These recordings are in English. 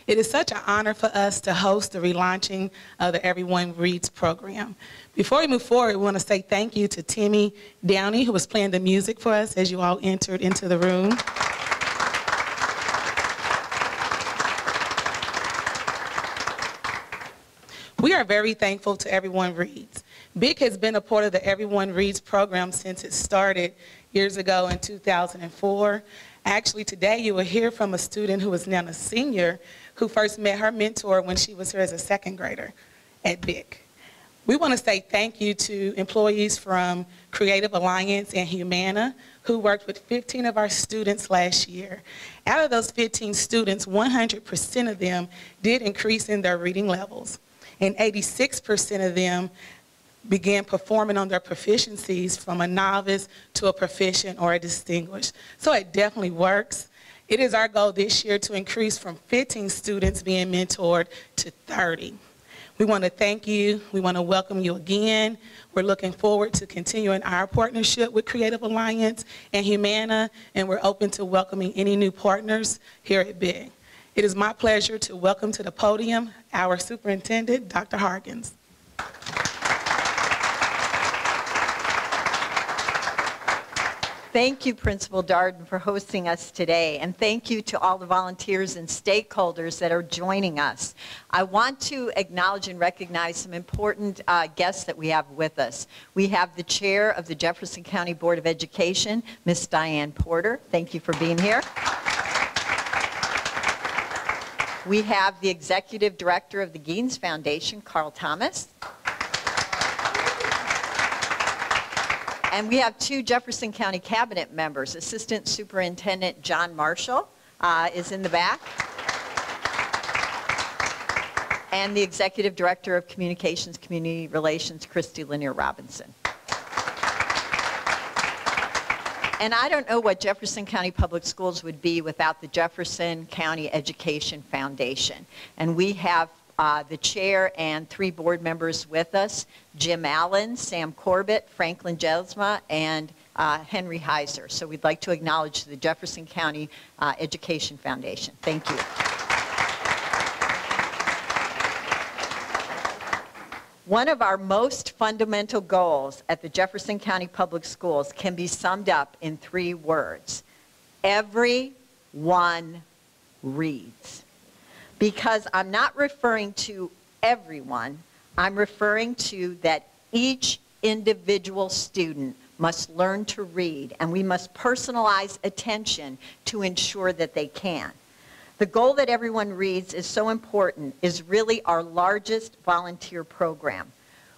It is such an honor for us to host the relaunching of the Everyone Reads program. Before we move forward, we want to say thank you to Timmy Downey, who was playing the music for us as you all entered into the room. We are very thankful to Everyone Reads. Byck has been a part of the Everyone Reads program since it started years ago in 2004. Actually, today you will hear from a student who is now a senior who first met her mentor when she was here as a second grader at Byck. We want to say thank you to employees from Creative Alliance and Humana who worked with 15 of our students last year. Out of those 15 students, 100% of them did increase in their reading levels, and 86% of them began performing on their proficiencies from a novice to a proficient or a distinguished. So it definitely works. It is our goal this year to increase from 15 students being mentored to 30. We want to thank you. We want to welcome you again. We're looking forward to continuing our partnership with Creative Alliance and Humana, and we're open to welcoming any new partners here at Byck. It is my pleasure to welcome to the podium our superintendent, Dr. Harkins. Thank you, Principal Darden, for hosting us today, and thank you to all the volunteers and stakeholders that are joining us. I want to acknowledge and recognize some important guests that we have with us. We have the Chair of the Jefferson County Board of Education, Ms. Diane Porter. Thank you for being here. We have the Executive Director of the Gaines Foundation, Carl Thomas. And we have two Jefferson County Cabinet members. Assistant Superintendent John Marshall is in the back. And the Executive Director of Communications, Community Relations, Christy Lanier Robinson. And I don't know what Jefferson County Public Schools would be without the Jefferson County Education Foundation. And we have the chair and 3 board members with us, Jim Allen, Sam Corbett, Franklin Jesma, and Henry Heiser. So we'd like to acknowledge the Jefferson County Education Foundation. Thank you. One of our most fundamental goals at the Jefferson County Public Schools can be summed up in 3 words. Everyone reads. Because I'm not referring to everyone, I'm referring to that each individual student must learn to read, and we must personalize attention to ensure that they can. The goal that Everyone Reads is so important is really our largest volunteer program.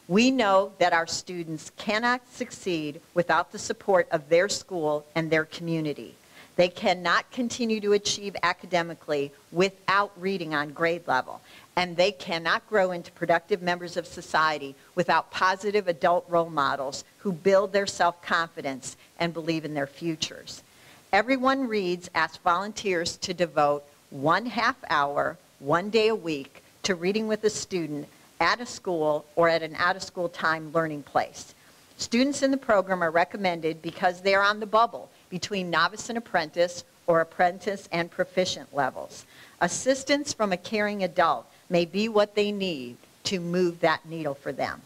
We know that our students cannot succeed without the support of their school and their community. They cannot continue to achieve academically without reading on grade level, and they cannot grow into productive members of society without positive adult role models who build their self-confidence and believe in their futures. Everyone Reads asks volunteers to devote 1/2 hour, 1 day a week, to reading with a student at a school or at an out-of-school time learning place. Students in the program are recommended because they are on the bubble between novice and apprentice or apprentice and proficient levels. Assistance from a caring adult may be what they need to move that needle for them.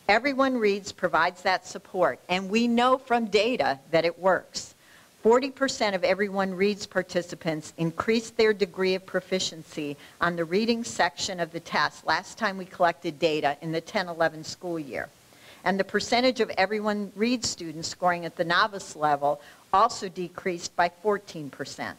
Everyone Reads provides that support, and we know from data that it works. 40% of Everyone Reads participants increased their degree of proficiency on the reading section of the test last time we collected data in the 10-11 school year. And the percentage of Everyone Reads students scoring at the novice level also decreased by 14%.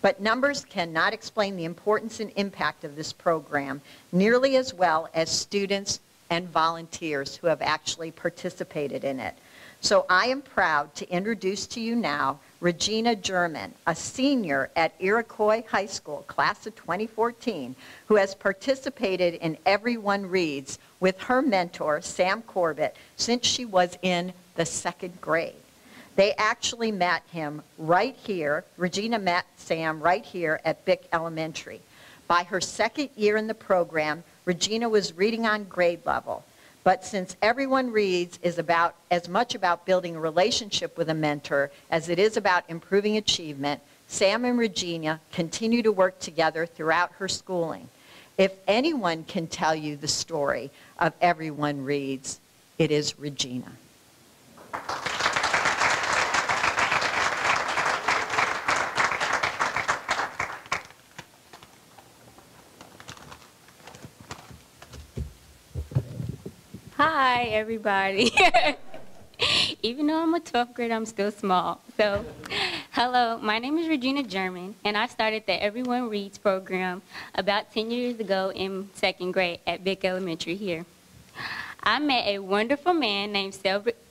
But numbers cannot explain the importance and impact of this program nearly as well as students and volunteers who have actually participated in it. So I am proud to introduce to you now Regina German, a senior at Iroquois High School, class of 2014, who has participated in Everyone Reads with her mentor, Sam Corbett, since she was in the 2nd grade. They actually met him right here. Regina met Sam right here at Byck Elementary. By her 2nd year in the program, Regina was reading on grade level. But since Everyone Reads is as much about building a relationship with a mentor as it is about improving achievement, Sam and Regina continue to work together throughout her schooling. If anyone can tell you the story of Everyone Reads, it is Regina. Hi, everybody. Even though I'm a 12th grade, I'm still small. So, hello, my name is Regina German, and I started the Everyone Reads program about 10 years ago in 2nd grade at Byck Elementary here. I met a wonderful man named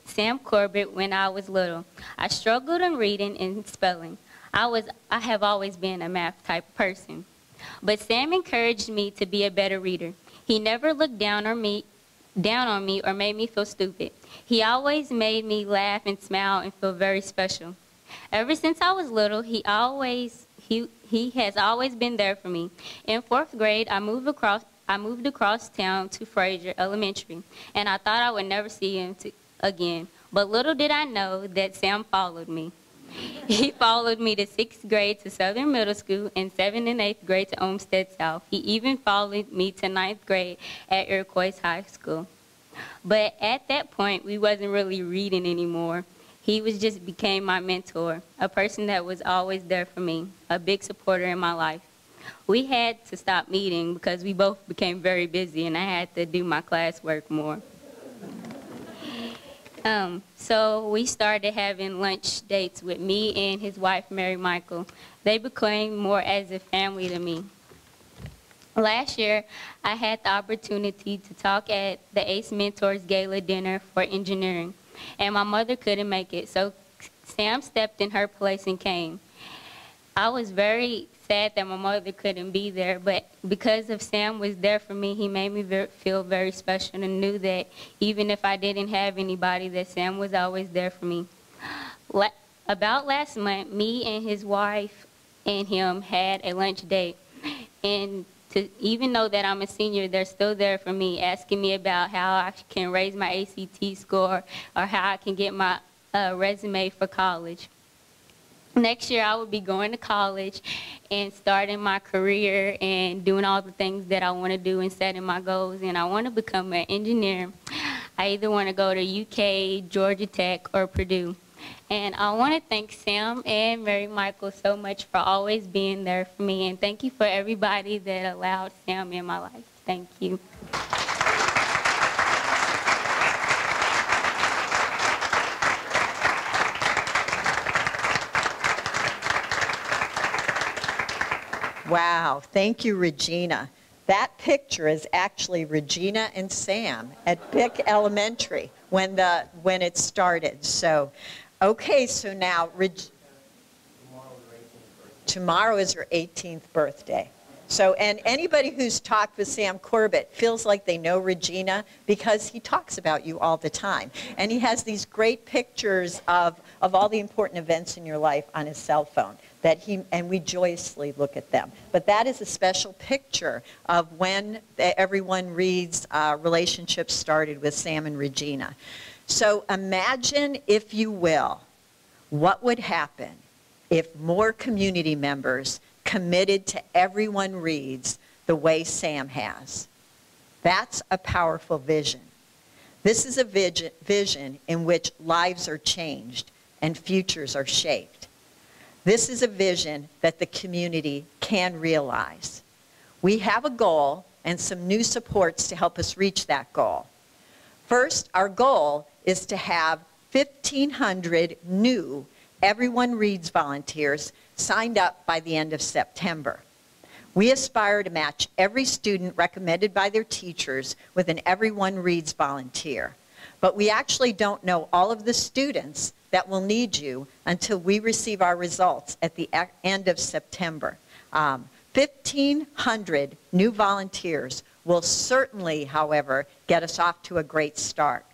Sam Corbett when I was little. I struggled in reading and spelling. I have always been a math type person. But Sam encouraged me to be a better reader. He never looked down on me or made me feel stupid. He always made me laugh and smile and feel very special. Ever since I was little, he has always been there for me. In 4th grade, I moved across town to Fraser Elementary, and I thought I would never see him again. But little did I know that Sam followed me. He followed me to 6th grade to Southern Middle School and 7th and 8th grade to Olmsted South. He even followed me to 9th grade at Iroquois High School. But at that point, we wasn't really reading anymore. He just became my mentor, a person that was always there for me, a big supporter in my life. We had to stop meeting because we both became very busy and I had to do my classwork more. So we started having lunch dates with me and his wife, Mary Michael. They became more as a family to me. Last year, I had the opportunity to talk at the ACE Mentors Gala Dinner for Engineering, and my mother couldn't make it, so Sam stepped in her place and came. I was very sad that my mother couldn't be there, but because of Sam was there for me, he made me feel very special and knew that even if I didn't have anybody, that Sam was always there for me. About last month, me and his wife and him had a lunch date, and even though that I'm a senior, they're still there for me, asking me about how I can raise my ACT score or how I can get my resume for college. Next year, I will be going to college and starting my career and doing all the things that I want to do and setting my goals. And I want to become an engineer. I either want to go to UK, Georgia Tech, or Purdue. And I want to thank Sam and Mary Michael so much for always being there for me. And thank you for everybody that allowed Sam in my life. Thank you. Wow, thank you, Regina. That picture is actually Regina and Sam at Byck Elementary when it started. So, okay, so now tomorrow is her 18th birthday. So, and anybody who's talked with Sam Corbett feels like they know Regina because he talks about you all the time. And he has these great pictures of all the important events in your life on his cell phone. And we joyously look at them. But that is a special picture of when Everyone Reads relationship started with Sam and Regina. So imagine, if you will, what would happen if more community members committed to Everyone Reads the way Sam has. That's a powerful vision. This is a vision in which lives are changed and futures are shaped. This is a vision that the community can realize. We have a goal and some new supports to help us reach that goal. First, our goal is to have 1,500 new Everyone Reads volunteers signed up by the end of September. We aspire to match every student recommended by their teachers with an Everyone Reads volunteer. But we actually don't know all of the students that will need you until we receive our results at the end of September. 1,500 new volunteers will certainly, however, get us off to a great start.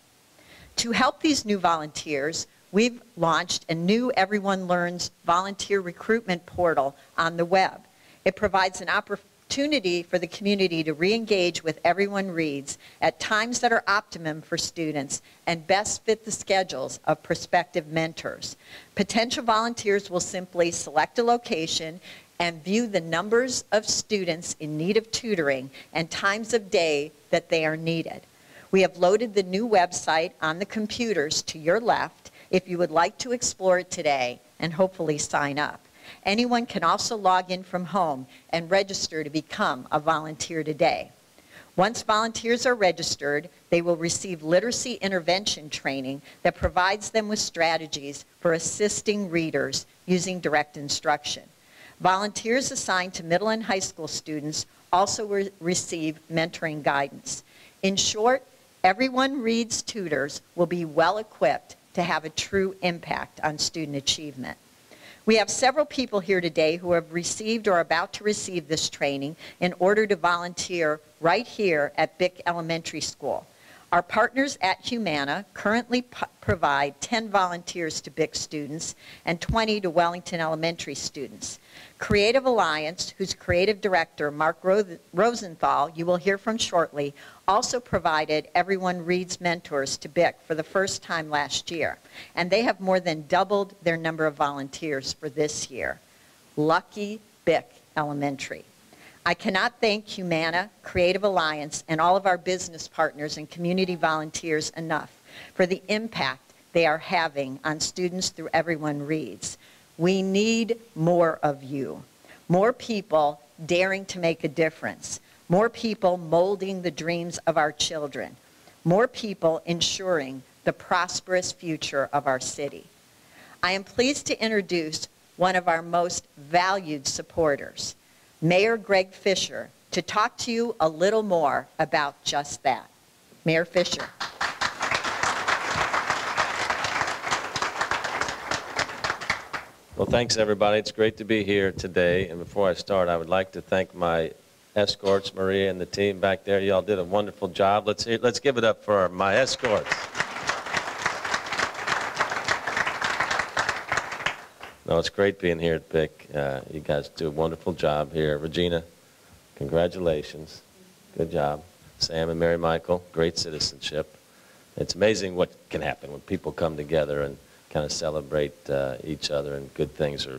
To help these new volunteers, we've launched a new Everyone Learns volunteer recruitment portal on the web. It provides an opportunity opportunity for the community to re-engage with Everyone Reads at times that are optimum for students and best fit the schedules of prospective mentors. Potential volunteers will simply select a location and view the numbers of students in need of tutoring and times of day that they are needed. We have loaded the new website on the computers to your left if you would like to explore it today and hopefully sign up. Anyone can also log in from home and register to become a volunteer today. Once volunteers are registered, they will receive literacy intervention training that provides them with strategies for assisting readers using direct instruction. Volunteers assigned to middle and high school students also receive mentoring guidance. In short, Everyone Reads tutors will be well equipped to have a true impact on student achievement. We have several people here today who have received or are about to receive this training in order to volunteer right here at Byck Elementary School. Our partners at Humana currently provide 10 volunteers to Byck students and 20 to Wellington Elementary students. Creative Alliance, whose creative director, Mark Rosenthal, you will hear from shortly, also provided Everyone Reads mentors to Byck for the first time last year, and they have more than doubled their number of volunteers for this year. Lucky Byck Elementary. I cannot thank Humana, Creative Alliance, and all of our business partners and community volunteers enough for the impact they are having on students through Everyone Reads. We need more of you, more people daring to make a difference, more people molding the dreams of our children, more people ensuring the prosperous future of our city. I am pleased to introduce one of our most valued supporters, Mayor Greg Fisher, to talk to you a little more about just that. Mayor Fisher. Well, thanks everybody. It's great to be here today. And before I start, I would like to thank my escorts, Maria and the team back there. Y'all did a wonderful job. Let's give it up for my escorts. No, it's great being here at Byck. You guys do a wonderful job here. Regina, congratulations. Good job. Sam and Mary Michael, great citizenship. It's amazing what can happen when people come together and kind of celebrate each other, and good things are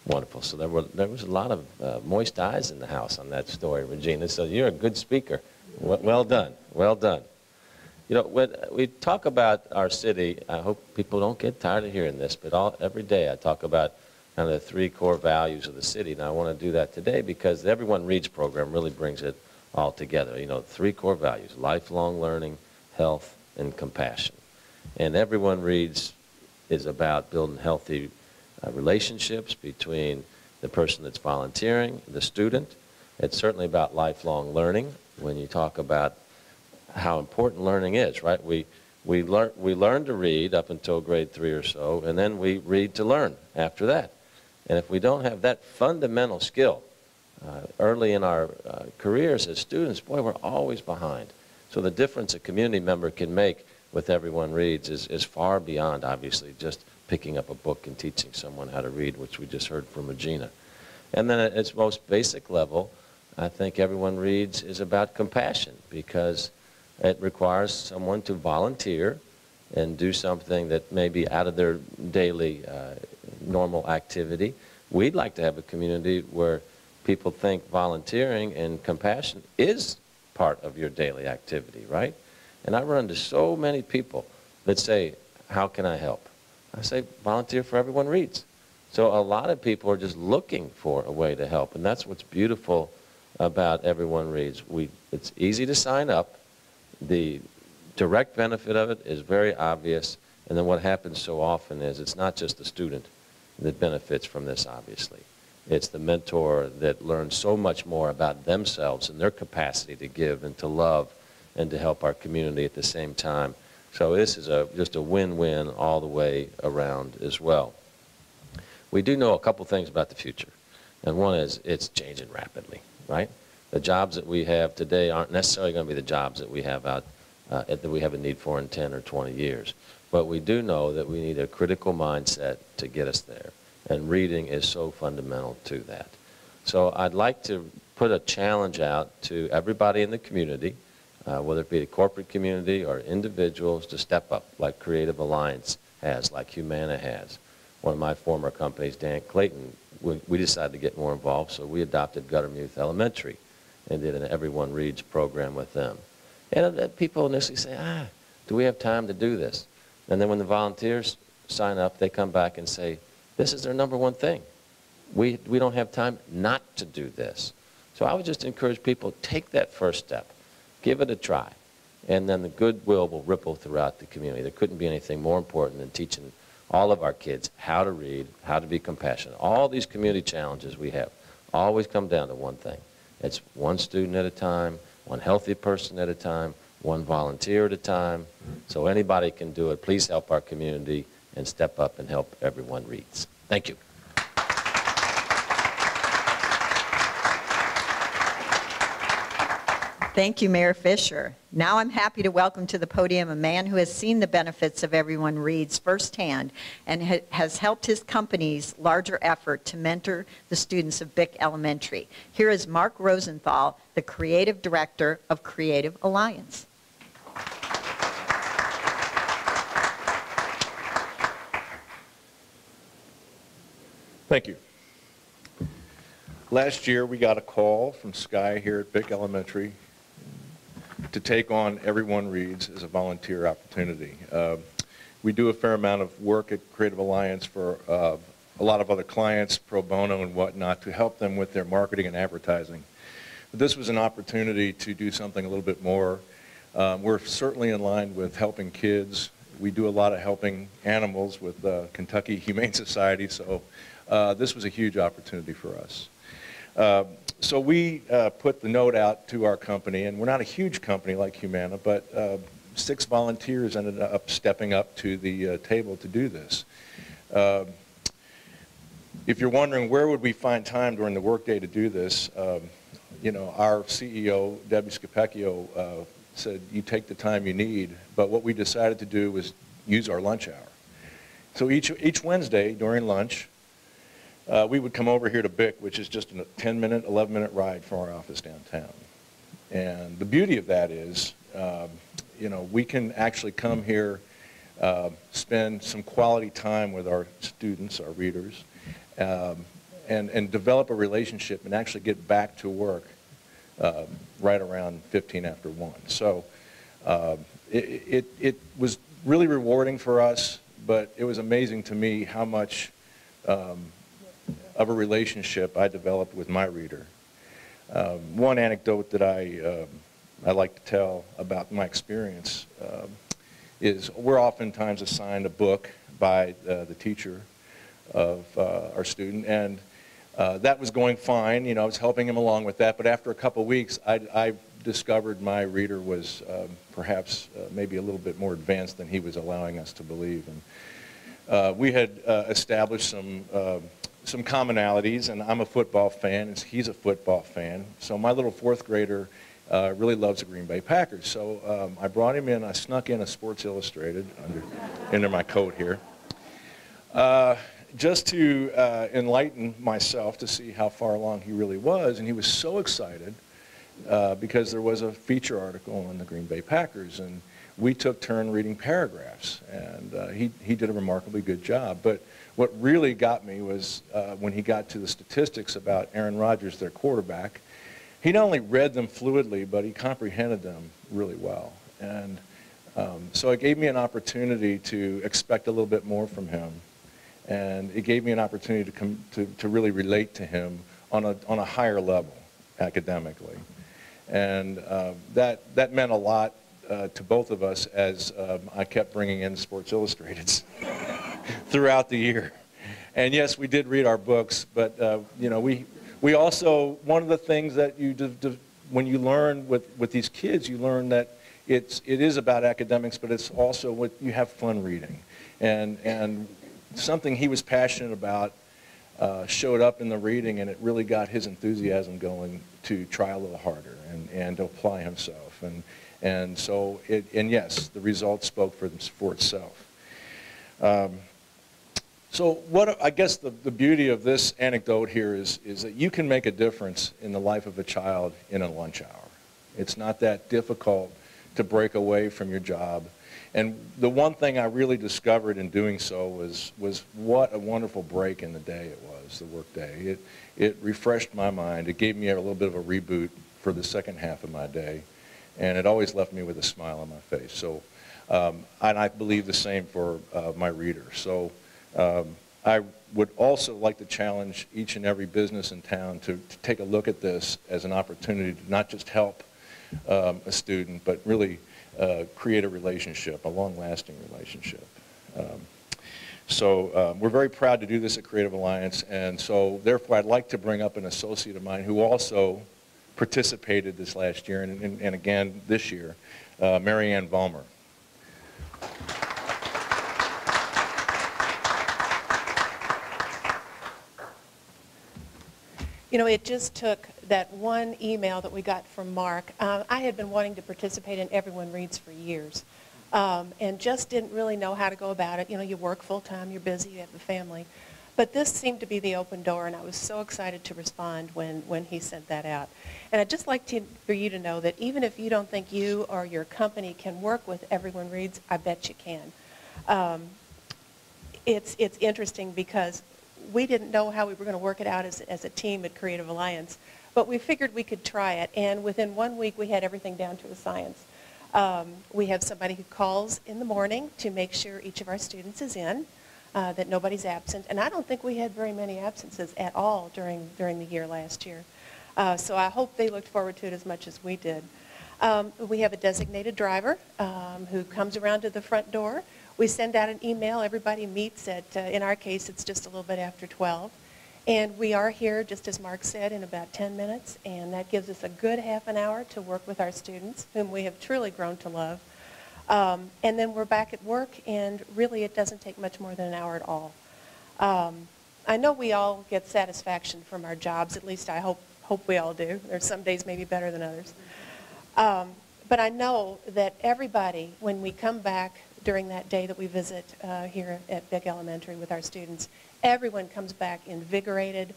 wonderful. So there was a lot of moist eyes in the house on that story, Regina. So you're a good speaker. Well done. Well done. You know, when we talk about our city, I hope people don't get tired of hearing this, but every day I talk about kind of the 3 core values of the city. And I want to do that today because the Everyone Reads program really brings it all together. You know, 3 core values: lifelong learning, health, and compassion. And Everyone Reads is about building healthy relationships between the person that's volunteering, the student. It's certainly about lifelong learning when you talk about how important learning is, right? We learn to read up until grade 3 or so, and then we read to learn after that. And if we don't have that fundamental skill early in our careers as students, boy, we're always behind. So the difference a community member can make with Everyone Reads is far beyond, obviously, just picking up a book and teaching someone how to read, which we just heard from Regina. And then at its most basic level, I think Everyone Reads is about compassion, because it requires someone to volunteer and do something that may be out of their daily normal activity. We'd like to have a community where people think volunteering and compassion is part of your daily activity, right? And I run into so many people that say, how can I help? I say, volunteer for Everyone Reads. So a lot of people are just looking for a way to help, and that's what's beautiful about Everyone Reads. It's easy to sign up. The direct benefit of it is very obvious, and then what happens so often is it's not just the student that benefits from this, obviously. It's the mentor that learns so much more about themselves and their capacity to give and to love and to help our community at the same time. So this is just a win-win all the way around as well. We do know a couple things about the future, and one is it's changing rapidly, right? The jobs that we have today aren't necessarily going to be the jobs that we have that we have a need for in 10 or 20 years. But we do know that we need a critical mindset to get us there, and reading is so fundamental to that. So I'd like to put a challenge out to everybody in the community, whether it be the corporate community or individuals, to step up like Creative Alliance has, like Humana has. One of my former companies, Dan Clayton, we decided to get more involved, so we adopted Guttermuth Elementary and did an Everyone Reads program with them. And people initially say, do we have time to do this? And then when the volunteers sign up, they come back and say, this is their #1 thing. We don't have time not to do this. So I would just encourage people, take that first step, give it a try, and then the goodwill will ripple throughout the community. There couldn't be anything more important than teaching all of our kids how to read, how to be compassionate. All these community challenges we have always come down to one thing. It's one student at a time, one healthy person at a time, one volunteer at a time. So anybody can do it. Please help our community and step up and help Everyone Reads. Thank you. Thank you, Mayor Fisher. Now I'm happy to welcome to the podium a man who has seen the benefits of Everyone Reads firsthand and has helped his company's larger effort to mentor the students of Byck Elementary. Here is Mark Rosenthal, the Creative Director of Creative Alliance. Thank you. Last year we got a call from Sky here at Byck Elementary to take on Everyone Reads as a volunteer opportunity. We do a fair amount of work at Creative Alliance for a lot of other clients, pro bono and whatnot, to help them with their marketing and advertising. But this was an opportunity to do something a little bit more. We're certainly in line with helping kids. We do a lot of helping animals with Kentucky Humane Society, so this was a huge opportunity for us. So we put the note out to our company, and we're not a huge company like Humana, but 6 volunteers ended up stepping up to the table to do this. If you're wondering where would we find time during the workday to do this, you know, our CEO, Debbie Scapecchio, said you take the time you need, but what we decided to do was use our lunch hour. So each Wednesday during lunch, we would come over here to Byck, which is just a 10-minute, 11-minute ride from our office downtown. And the beauty of that is, you know, we can actually come here, spend some quality time with our students, our readers, and develop a relationship and actually get back to work right around 15 after 1. So it was really rewarding for us, but it was amazing to me how much of a relationship I developed with my reader. One anecdote that I like to tell about my experience is we're oftentimes assigned a book by the teacher of our student, and that was going fine. You know, I was helping him along with that, but after a couple weeks, I discovered my reader was perhaps maybe a little bit more advanced than he was allowing us to believe. And we had established some commonalities, and I'm a football fan, and he's a football fan. So my little 4th grader really loves the Green Bay Packers. So I brought him in. I snuck in a Sports Illustrated under my coat here, just to enlighten myself to see how far along he really was. And he was so excited because there was a feature article on the Green Bay Packers, and we took turn reading paragraphs, and he did a remarkably good job. But what really got me was when he got to the statistics about Aaron Rodgers, their quarterback. He not only read them fluidly, but he comprehended them really well. And so it gave me an opportunity to expect a little bit more from him. And it gave me an opportunity to really relate to him on a higher level academically. And that meant a lot to both of us as I kept bringing in Sports Illustrateds throughout the year. And yes, we did read our books, but you know, we also, one of the things that when you learn with these kids, you learn that it is about academics, but it's also what you have fun reading. And something he was passionate about showed up in the reading, and it really got his enthusiasm going to try a little harder and to apply himself. And so, yes, the results spoke for itself. So what I guess the beauty of this anecdote here is that you can make a difference in the life of a child in a lunch hour. It's not that difficult to break away from your job. And the one thing I really discovered in doing so was what a wonderful break in the day it was, the work day. It refreshed my mind. It gave me a little bit of a reboot for the second half of my day. And it always left me with a smile on my face. So, and I believe the same for my readers. So I would also like to challenge each and every business in town to take a look at this as an opportunity to not just help a student, but really create a relationship, a long-lasting relationship. So we're very proud to do this at Creative Alliance, and so therefore I'd like to bring up an associate of mine who also participated this last year and again this year, Mary Ann Vollmer. You know, it just took that one email that we got from Mark. I had been wanting to participate in Everyone Reads for years and just didn't really know how to go about it. You know, you work full-time, you're busy, you have a family. But this seemed to be the open door, and I was so excited to respond when he sent that out. And I'd just like for you to know that even if you don't think you or your company can work with Everyone Reads, I bet you can. It's interesting because we didn't know how we were going to work it out as a team at Creative Alliance, but we figured we could try it, and within 1 week we had everything down to a science. We have somebody who calls in the morning to make sure each of our students is in, that nobody's absent, and I don't think we had very many absences at all during the year last year. So I hope they looked forward to it as much as we did. We have a designated driver who comes around to the front door. We send out an email. Everybody meets at, in our case, it's just a little bit after 12. And we are here, just as Mark said, in about 10 minutes. And that gives us a good half an hour to work with our students, whom we have truly grown to love. And then we're back at work, and really it doesn't take much more than an hour at all. I know we all get satisfaction from our jobs. At least I hope we all do. There's some days maybe better than others. But I know that everybody, when we come back during that day that we visit here at Byck Elementary with our students, everyone comes back invigorated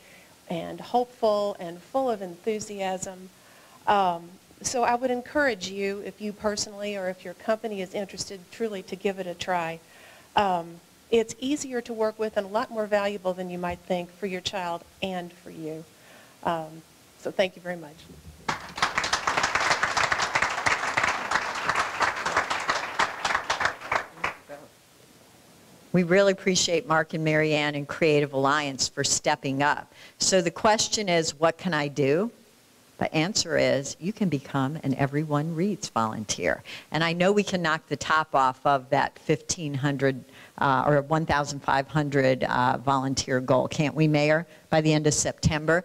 and hopeful and full of enthusiasm. So I would encourage you, if you personally or if your company is interested, truly to give it a try. It's easier to work with and a lot more valuable than you might think for your child and for you. So thank you very much. We really appreciate Mark and Mary Ann and Creative Alliance for stepping up. So the question is, what can I do? The answer is, you can become an Everyone Reads volunteer. And I know we can knock the top off of that 1,500 or 1,500 volunteer goal, can't we, Mayor, by the end of September?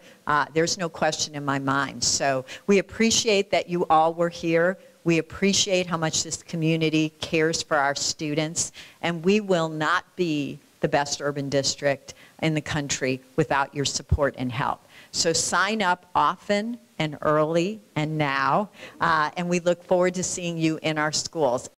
There's no question in my mind. So we appreciate that you all were here. We appreciate how much this community cares for our students, and we will not be the best urban district in the country without your support and help. So sign up often and early and now, and we look forward to seeing you in our schools.